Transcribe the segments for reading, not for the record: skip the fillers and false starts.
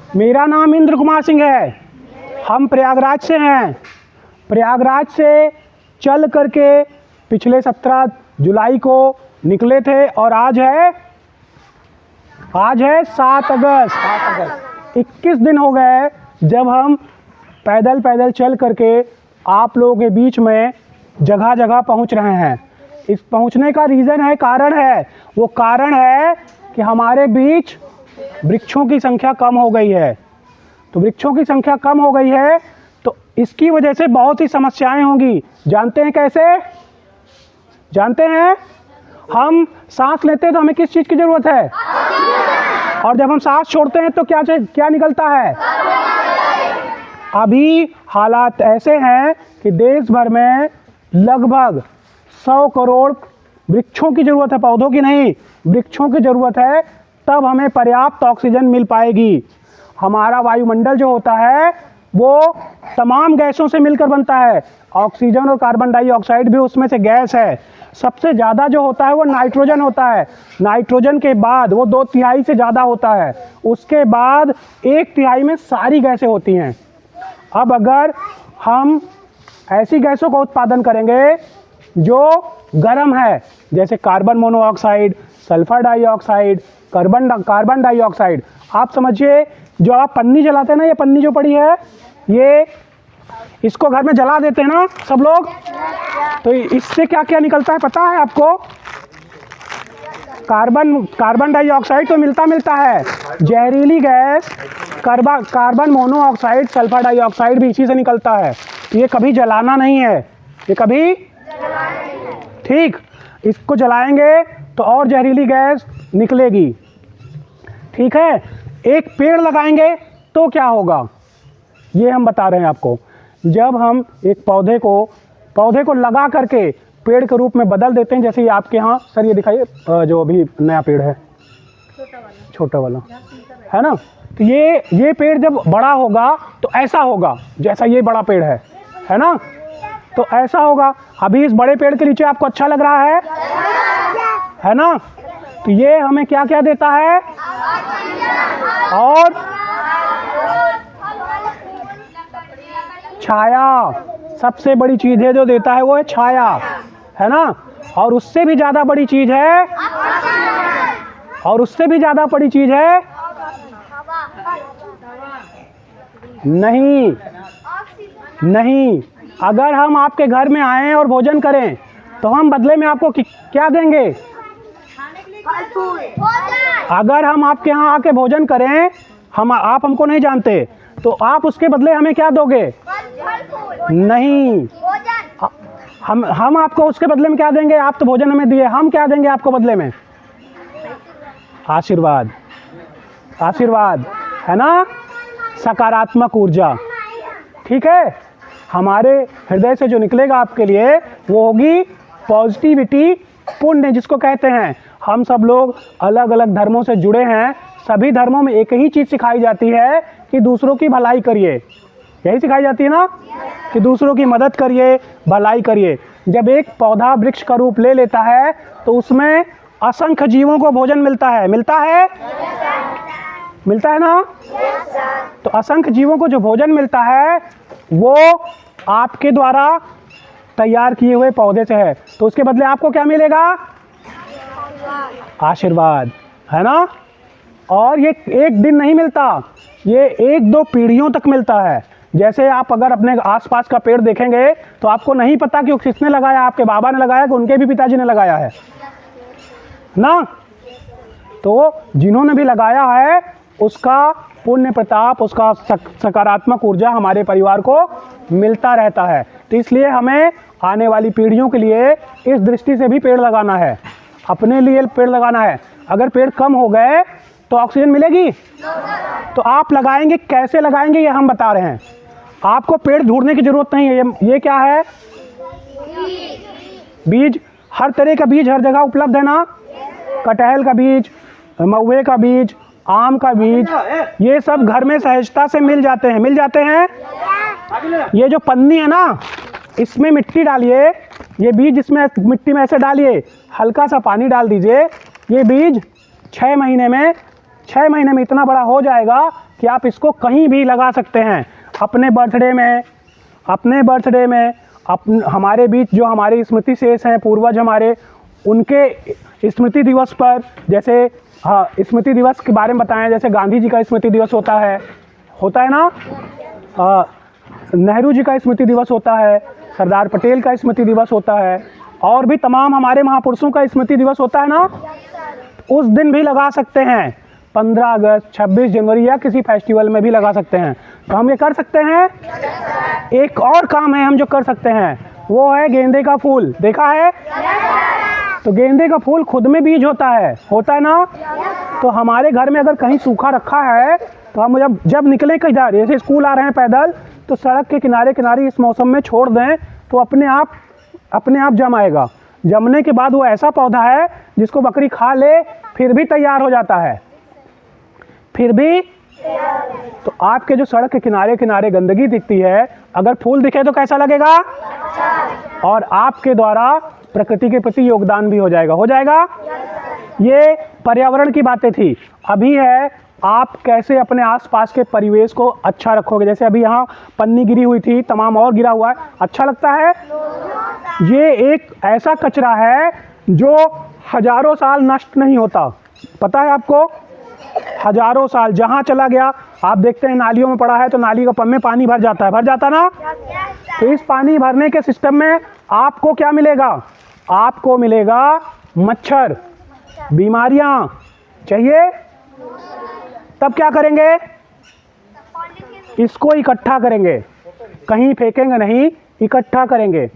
मेरा नाम इंद्र कुमार सिंह है। हम प्रयागराज से हैं। प्रयागराज से चल करके पिछले 17 जुलाई को निकले थे और आज है 7 अगस्त। 21 दिन हो गए जब हम पैदल चल करके आप लोगों के बीच में जगह जगह पहुंच रहे हैं। इस पहुंचने का रीज़न है, कारण है, वो कारण है कि हमारे बीच वृक्षों की संख्या कम हो गई है। तो वृक्षों की संख्या कम हो गई है तो इसकी वजह से बहुत ही समस्याएं होंगी। जानते हैं कैसे? जानते हैं? हम सांस लेते हैं तो हमें किस चीज़ की ज़रूरत है? और जब हम सांस छोड़ते हैं तो क्या निकलता है? अभी हालात ऐसे हैं कि देश भर में लगभग 100 करोड़ वृक्षों की ज़रूरत है, पौधों की नहीं, वृक्षों की ज़रूरत है, तब हमें पर्याप्त ऑक्सीजन मिल पाएगी। हमारा वायुमंडल जो होता है वो तमाम गैसों से मिलकर बनता है। ऑक्सीजन और कार्बन डाइऑक्साइड भी उसमें से गैस है। सबसे ज़्यादा जो होता है वो नाइट्रोजन होता है। नाइट्रोजन के बाद वो 2/3 से ज़्यादा होता है। उसके बाद 1/3 में सारी गैसें होती हैं। अब अगर हम ऐसी गैसों का उत्पादन करेंगे जो गर्म है, जैसे carbon monoxide, sulphur dioxide, carbon dioxide, आप समझिए जो आप पन्नी जलाते हैं ना, ये पन्नी जो पड़ी है, ये इसको घर में जला देते हैं ना सब लोग, तो इससे क्या क्या निकलता है पता है आपको? कार्बन डाइऑक्साइड तो मिलता है, जहरीली gas carbon monoxide, sulphur dioxide भी इसी से निकलता है। ये कभी जलाना नहीं है, ये कभी, ठीक, इसको जलाएंगे तो और जहरीली गैस निकलेगी। ठीक है, एक पेड़ लगाएंगे तो क्या होगा ये हम बता रहे हैं आपको। जब हम एक पौधे को लगा करके पेड़ के रूप में बदल देते हैं, जैसे ये आपके यहाँ, सर ये दिखाइए जो अभी नया पेड़ है, छोटा वाला है ना, तो ये पेड़ जब बड़ा होगा तो ऐसा होगा जैसा ये बड़ा पेड़ है ना, तो ऐसा होगा। अभी इस बड़े पेड़ के नीचे आपको अच्छा लग रहा है ना, तो ये हमें क्या क्या देता है? और छाया, सबसे बड़ी चीज है जो देता है वो है छाया, है ना। और उससे भी ज्यादा बड़ी चीज है, नहीं, अगर हम आपके घर में आएं और भोजन करें तो हम बदले में आपको क्या देंगे? अगर हम आपके यहाँ आके भोजन करें, आप हमको नहीं जानते, तो आप उसके बदले हमें क्या दोगे? नहीं, हम आपको उसके बदले में क्या देंगे? आप तो भोजन हमें दिए, हम क्या देंगे आपको बदले में? आशीर्वाद, है ना, सकारात्मक ऊर्जा। ठीक है, हमारे हृदय से जो निकलेगा आपके लिए वो होगी पॉजिटिविटी, पुण्य जिसको कहते हैं। हम सब लोग अलग अलग धर्मों से जुड़े हैं, सभी धर्मों में एक ही चीज़ सिखाई जाती है कि दूसरों की भलाई करिए, यही सिखाई जाती है ना, कि दूसरों की मदद करिए, भलाई करिए। जब एक पौधा वृक्ष का रूप ले लेता है तो उसमें असंख्य जीवों को भोजन मिलता है ना। तो असंख्य जीवों को जो भोजन मिलता है वो आपके द्वारा तैयार किए हुए पौधे से है, तो उसके बदले आपको क्या मिलेगा? आशीर्वाद, है ना। और ये एक दिन नहीं मिलता, ये 1-2 पीढ़ियों तक मिलता है। जैसे आप अगर अपने आसपास का पेड़ देखेंगे तो आपको नहीं पता कि किसने लगाया, आपके बाबा ने लगाया कि उनके भी पिताजी ने लगाया है ना। तो जिन्होंने भी लगाया है उसका पुण्य प्रताप, उसका सकारात्मक ऊर्जा हमारे परिवार को मिलता रहता है। तो इसलिए हमें आने वाली पीढ़ियों के लिए इस दृष्टि से भी पेड़ लगाना है, अपने लिए पेड़ लगाना है। अगर पेड़ कम हो गए तो ऑक्सीजन मिलेगी? तो आप लगाएंगे, कैसे लगाएंगे ये हम बता रहे हैं। आपको पेड़ ढूंढने की जरूरत नहीं है। ये क्या है? बीज, हर तरह का बीज हर जगह उपलब्ध है ना। कटहल का बीज, महुए का बीज, आम का बीज, ये सब घर में सहजता से मिल जाते हैं। ये जो पन्नी है ना, इसमें मिट्टी डालिए, ये बीज इसमें मिट्टी में ऐसे डालिए, हल्का सा पानी डाल दीजिए, ये बीज 6 महीने में 6 महीने में इतना बड़ा हो जाएगा कि आप इसको कहीं भी लगा सकते हैं। अपने बर्थडे में हमारे बीच जो हमारे स्मृति शेष हैं, पूर्वज हमारे, उनके स्मृति दिवस पर, जैसे हाँ स्मृति दिवस के बारे में बताएं, जैसे गांधी जी का स्मृति दिवस होता है ना, नेहरू जी का स्मृति दिवस होता है, सरदार पटेल का स्मृति दिवस होता है, और भी तमाम हमारे महापुरुषों का स्मृति दिवस होता है ना। उस दिन भी लगा सकते हैं, 15 अगस्त, 26 जनवरी या किसी फेस्टिवल में भी लगा सकते हैं। तो हम ये कर सकते हैं। एक और काम है हम जो कर सकते हैं, वो है गेंदे का फूल। देखा है? तो गेंदे का फूल खुद में बीज होता है ना। तो हमारे घर में अगर कहीं सूखा रखा है तो हम जब निकले कहीं जा रहे, जैसे स्कूल आ रहे हैं पैदल, तो सड़क के किनारे किनारे इस मौसम में छोड़ दें तो अपने आप जम आएगा। जमने के बाद वो ऐसा पौधा है जिसको बकरी खा ले फिर भी तैयार हो जाता है, फिर भी। तो आपके जो सड़क के किनारे किनारे गंदगी दिखती है, अगर फूल दिखे तो कैसा लगेगा? और आपके द्वारा प्रकृति के प्रति योगदान भी हो जाएगा। ये पर्यावरण की बातें थी। अभी है आप कैसे अपने आसपास के परिवेश को अच्छा रखोगे। जैसे अभी यहाँ पन्नी गिरी हुई थी, तमाम और गिरा हुआ है, अच्छा लगता है? ये एक ऐसा कचरा है जो हजारों साल नष्ट नहीं होता, पता है आपको? हजारों साल जहाँ चला गया, आप देखते हैं नालियों में पड़ा है तो नाली का में पानी भर जाता ना। तो इस पानी भरने के सिस्टम में आपको क्या मिलेगा? आपको मिलेगा मच्छर, बीमारियां। चाहिए? तब क्या करेंगे? इसको इकट्ठा करेंगे, कहीं फेंकेंगे नहीं, इकट्ठा करेंगे।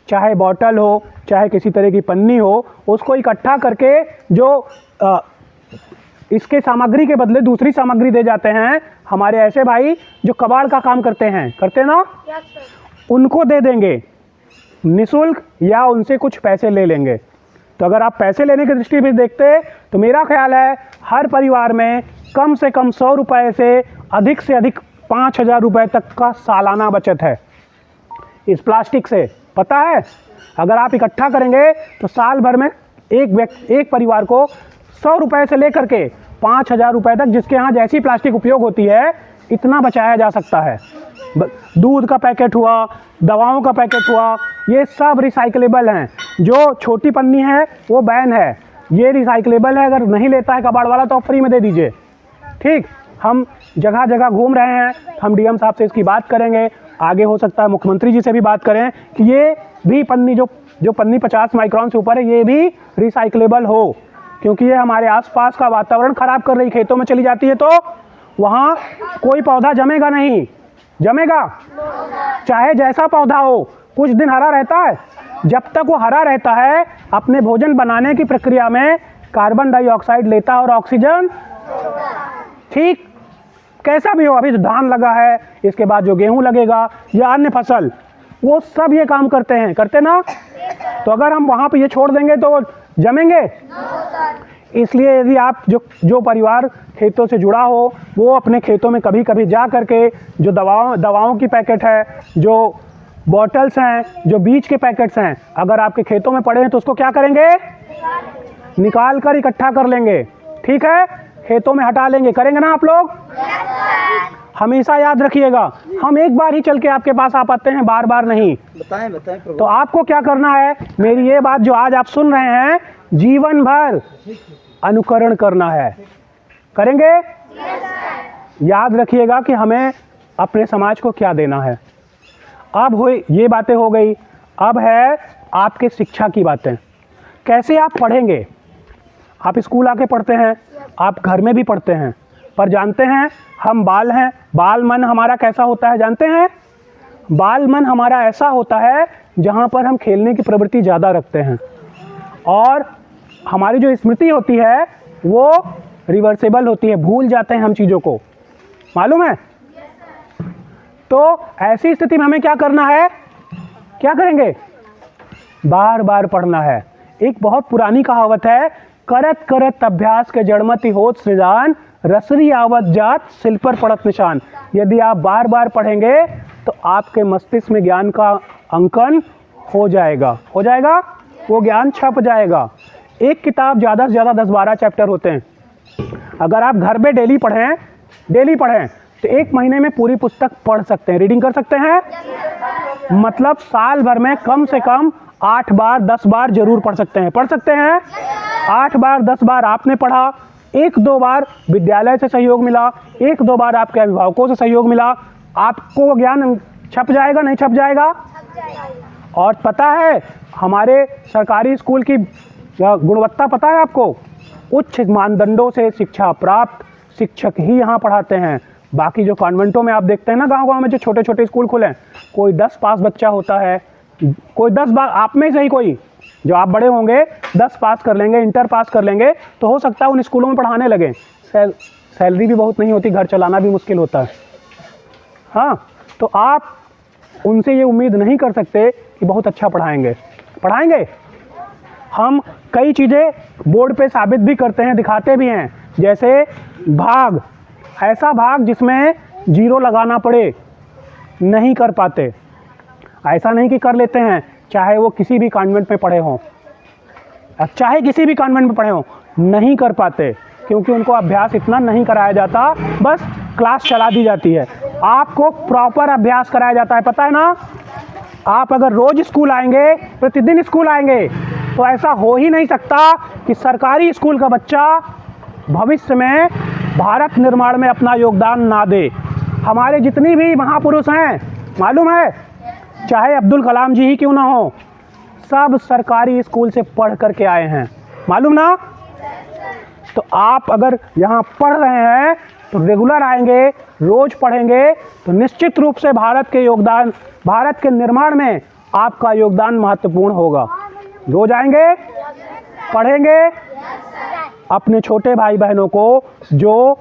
चाहे बॉटल हो, चाहे किसी तरह की पन्नी हो, उसको इकट्ठा करके जो इसके सामग्री के बदले दूसरी सामग्री दे जाते हैं। हमारे ऐसे भाई जो कबाड़ का काम करते ना, उनको दे देंगे निःशुल्क, या उनसे कुछ पैसे ले लेंगे। तो अगर आप पैसे लेने की दृष्टि से देखते तो मेरा ख्याल है हर परिवार में कम से कम 100 रुपये से अधिक 5,000 रुपये तक का सालाना बचत है इस प्लास्टिक से। पता है? अगर आप इकट्ठा करेंगे तो साल भर में एक परिवार को 100 रुपये से लेकर के 5,000 रुपये तक, जिसके यहाँ जैसी प्लास्टिक उपयोग होती है, इतना बचाया जा सकता है। दूध का पैकेट हुआ, दवाओं का पैकेट हुआ, ये सब रिसाइकलेबल हैं। जो छोटी पन्नी है वो बैन है, ये रिसाइकलेबल है। अगर नहीं लेता है कबाड़ वाला तो फ्री में दे दीजिए। ठीक, हम जगह जगह घूम रहे हैं, हम डीएम साहब से इसकी बात करेंगे, आगे हो सकता है मुख्यमंत्री जी से भी बात करें कि ये भी पन्नी जो पन्नी 50 माइक्रोन से ऊपर है, ये भी रिसाइकलेबल हो, क्योंकि ये हमारे आसपास का वातावरण खराब कर रही। खेतों में चली जाती है तो वहाँ कोई पौधा जमेगा नहीं, जमेगा चाहे जैसा पौधा हो, कुछ दिन हरा रहता है। जब तक वो हरा रहता है, अपने भोजन बनाने की प्रक्रिया में कार्बन डाइऑक्साइड लेता है और ऑक्सीजन। ठीक, कैसा भी हो, अभी जो धान लगा है, इसके बाद जो गेहूं लगेगा या अन्य फसल, वो सब ये काम करते ना। तो अगर हम वहाँ पे ये छोड़ देंगे तो जमेंगे। इसलिए यदि आप जो परिवार खेतों से जुड़ा हो, वो अपने खेतों में कभी कभी जा करके जो दवाओं की पैकेट है, जो बॉटल्स हैं, जो बीज के पैकेट्स हैं, अगर आपके खेतों में पड़े हैं तो उसको क्या करेंगे? निकाल कर इकट्ठा कर लेंगे। ठीक है, खेतों में हटा लेंगे। करेंगे ना आप लोग? हमेशा याद रखिएगा, हम एक बार ही चल के आपके पास आ पाते हैं, बार बार नहीं। बताएं। तो आपको क्या करना है, मेरी ये बात जो आज आप सुन रहे हैं, जीवन भर अनुकरण करना है। करेंगे? याद रखिएगा कि हमें अपने समाज को क्या देना है। अब ये बातें हो गई, अब है आपके शिक्षा की बातें। कैसे आप पढ़ेंगे? आप स्कूल आके पढ़ते हैं, आप घर में भी पढ़ते हैं, पर जानते हैं हम बाल हैं, बाल मन हमारा कैसा होता है जानते हैं? बाल मन हमारा ऐसा होता है जहाँ पर हम खेलने की प्रवृत्ति ज़्यादा रखते हैं, और हमारी जो स्मृति होती है वो रिवर्सेबल होती है, भूल जाते हैं हम चीज़ों को, मालूम है? तो ऐसी स्थिति में हमें क्या करना है? क्या करेंगे? बार बार पढ़ना है। एक बहुत पुरानी कहावत है, करत करत अभ्यास के जड़मति होत सृजान, रसरी आवत जात सिल पर पड़त निशान। यदि आप बार बार पढ़ेंगे तो आपके मस्तिष्क में ज्ञान का अंकन हो जाएगा, वो ज्ञान छप जाएगा। एक किताब ज़्यादा से ज़्यादा 10-12 चैप्टर होते हैं, अगर आप घर पे डेली पढ़ें तो 1 महीने में पूरी पुस्तक पढ़ सकते हैं, रीडिंग कर सकते हैं। मतलब साल भर में कम से कम 8 बार 10 बार जरूर पढ़ सकते हैं। 8 बार 10 बार आपने पढ़ा, 1-2 बार विद्यालय से सहयोग मिला, 1-2 बार आपके अभिभावकों से सहयोग मिला, आपको ज्ञान छप जाएगा, नहीं छप जाएगा? और पता है हमारे सरकारी स्कूल की गुणवत्ता पता है आपको? उच्च मानदंडों से शिक्षा प्राप्त शिक्षक ही यहाँ पढ़ाते हैं। बाकी जो कॉन्वेंटों में आप देखते हैं ना, गांव-गांव में जो छोटे छोटे स्कूल खुले हैं, कोई 10 पास बच्चा होता है, कोई 10 बार, आप में से ही कोई जो आप बड़े होंगे 10 पास कर लेंगे, इंटर पास कर लेंगे, तो हो सकता है उन स्कूलों में पढ़ाने लगे। सैलरी भी बहुत नहीं होती, घर चलाना भी मुश्किल होता है। हाँ, तो आप उनसे ये उम्मीद नहीं कर सकते कि बहुत अच्छा पढ़ाएंगे। हम कई चीज़ें बोर्ड पे साबित भी करते हैं, दिखाते भी हैं। जैसे भाग, ऐसा भाग जिसमें 0 लगाना पड़े, नहीं कर पाते। ऐसा नहीं कि कर लेते हैं, चाहे वो किसी भी कॉन्वेंट में पढ़े हों, नहीं कर पाते, क्योंकि उनको अभ्यास इतना नहीं कराया जाता, बस क्लास चला दी जाती है। आपको प्रॉपर अभ्यास कराया जाता है, पता है ना? आप अगर रोज स्कूल आएंगे, प्रतिदिन स्कूल आएंगे, तो ऐसा हो ही नहीं सकता कि सरकारी स्कूल का बच्चा भविष्य में भारत निर्माण में अपना योगदान ना दे। हमारे जितनी भी महापुरुष हैं, मालूम है, चाहे अब्दुल कलाम जी ही क्यों ना हो, सब सरकारी स्कूल से पढ़ करके आए हैं, मालूम ना? तो आप अगर यहाँ पढ़ रहे हैं तो रेगुलर आएंगे, रोज पढ़ेंगे, तो निश्चित रूप से भारत के निर्माण में आपका योगदान महत्वपूर्ण होगा। रोज आएंगे, पढ़ेंगे, अपने छोटे भाई बहनों को जो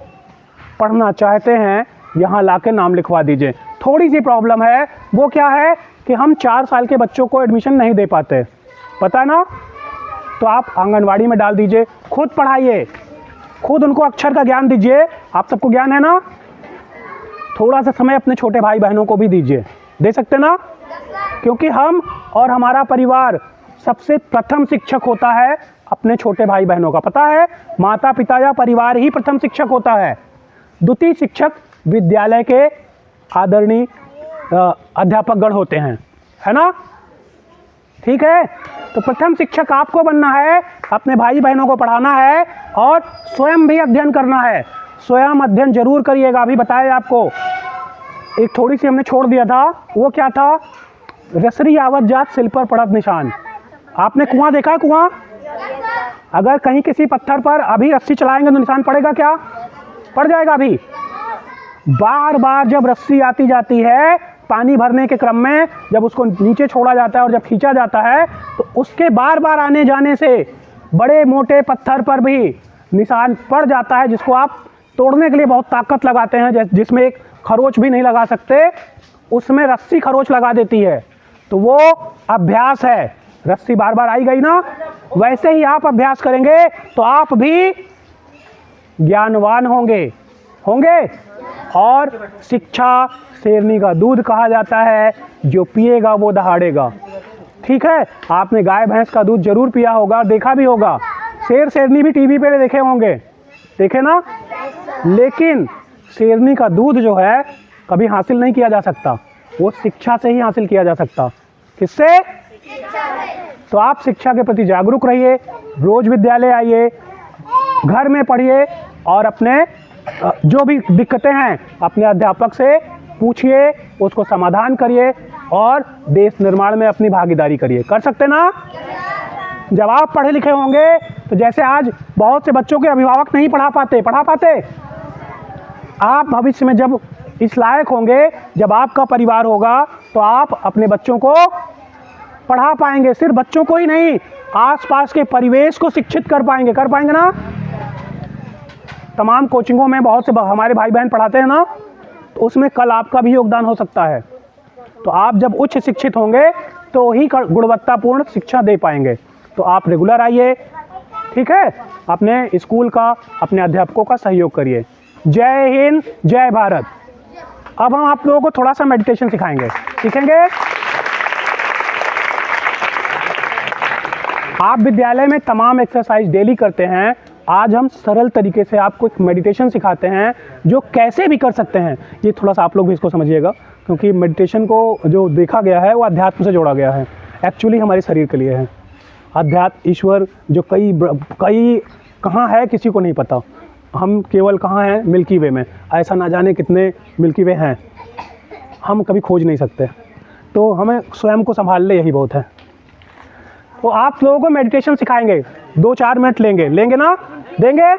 पढ़ना चाहते हैं यहाँ लाके नाम लिखवा दीजिए। थोड़ी सी प्रॉब्लम है, वो क्या है कि हम 4 साल के बच्चों को एडमिशन नहीं दे पाते, पता है ना? तो आप आंगनवाड़ी में डाल दीजिए, खुद पढ़ाइए, खुद उनको अक्षर का ज्ञान दीजिए। आप सबको ज्ञान है ना? थोड़ा सा समय अपने छोटे भाई बहनों को भी दीजिए, दे सकते ना? क्योंकि हम और हमारा परिवार सबसे प्रथम शिक्षक होता है अपने छोटे भाई बहनों का, पता है? माता पिता या परिवार ही प्रथम शिक्षक होता है। द्वितीय शिक्षक विद्यालय के आदरणीय अध्यापकगण होते हैं, है ना? ठीक है, तो प्रथम शिक्षक आपको बनना है, अपने भाई बहनों को पढ़ाना है और स्वयं भी अध्ययन करना है। स्वयं अध्ययन जरूर करिएगा। अभी बताया आपको, एक थोड़ी सी हमने छोड़ दिया था, वो क्या था? रसरी आवत जात सिल पर पड़त निशान। आपने कुआं देखा है? कुआं, अगर कहीं किसी पत्थर पर अभी रस्सी चलाएंगे तो निशान पड़ेगा क्या? पड़ जाएगा। अभी बार बार जब रस्सी आती जाती है, पानी भरने के क्रम में जब उसको नीचे छोड़ा जाता है और जब खींचा जाता है, तो उसके बार बार आने जाने से बड़े मोटे पत्थर पर भी निशान पड़ जाता है, जिसको आप तोड़ने के लिए बहुत ताकत लगाते हैं, जिसमें एक खरोच भी नहीं लगा सकते, उसमें रस्सी खरोच लगा देती है। तो वो अभ्यास है। रस्सी बार बार आई गई ना, वैसे ही आप अभ्यास करेंगे तो आप भी ज्ञानवान होंगे। और शिक्षा शेरनी का दूध कहा जाता है, जो पिएगा वो दहाड़ेगा। ठीक है, आपने गाय भैंस का दूध जरूर पिया होगा, देखा भी होगा। शेर शेरनी भी टीवी पे देखे होंगे, देखे ना? लेकिन शेरनी का दूध जो है कभी हासिल नहीं किया जा सकता, वो शिक्षा से ही हासिल किया जा सकता। किससे? तो आप शिक्षा के प्रति जागरूक रहिए, रोज विद्यालय आइए, घर में पढ़िए और अपने जो भी दिक्कतें हैं अपने अध्यापक से पूछिए, उसको समाधान करिए और देश निर्माण में अपनी भागीदारी करिए। कर सकते ना? जब आप पढ़े लिखे होंगे तो जैसे आज बहुत से बच्चों के अभिभावक नहीं पढ़ा पाते, आप भविष्य में जब इस लायक होंगे, जब आपका परिवार होगा, तो आप अपने बच्चों को पढ़ा पाएंगे। सिर्फ बच्चों को ही नहीं, आसपास के परिवेश को शिक्षित कर पाएंगे ना? तमाम कोचिंगों में बहुत से हमारे भाई बहन पढ़ाते हैं ना, तो उसमें कल आपका भी योगदान हो सकता है। तो आप जब उच्च शिक्षित होंगे तो ही गुणवत्तापूर्ण शिक्षा दे पाएंगे। तो आप रेगुलर आइए, ठीक है? अपने स्कूल का, अपने अध्यापकों का सहयोग करिए। जय हिंद, जय भारत। अब हम आप लोगों को थोड़ा सा मेडिटेशन सीखेंगे। आप विद्यालय में तमाम एक्सरसाइज डेली करते हैं, आज हम सरल तरीके से आपको एक मेडिटेशन सिखाते हैं जो कैसे भी कर सकते हैं। ये थोड़ा सा आप लोग भी इसको समझिएगा, क्योंकि मेडिटेशन को जो देखा गया है वो अध्यात्म से जोड़ा गया है, एक्चुअली हमारे शरीर के लिए है। अध्यात्म, ईश्वर जो कई कहाँ है किसी को नहीं पता, हम केवल कहाँ हैं, मिल्की वे में। ऐसा ना जाने कितने मिल्की वे हैं, हम कभी खोज नहीं सकते। तो हमें स्वयं को संभाल ले, यही बहुत है। तो आप लोगों को मेडिटेशन सिखाएंगे, 2-4 मिनट लेंगे ना, देंगे।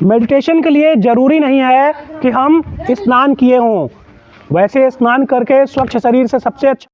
मेडिटेशन के लिए ज़रूरी नहीं है कि हम स्नान किए हों, वैसे स्नान करके स्वच्छ शरीर से सबसे अच्छा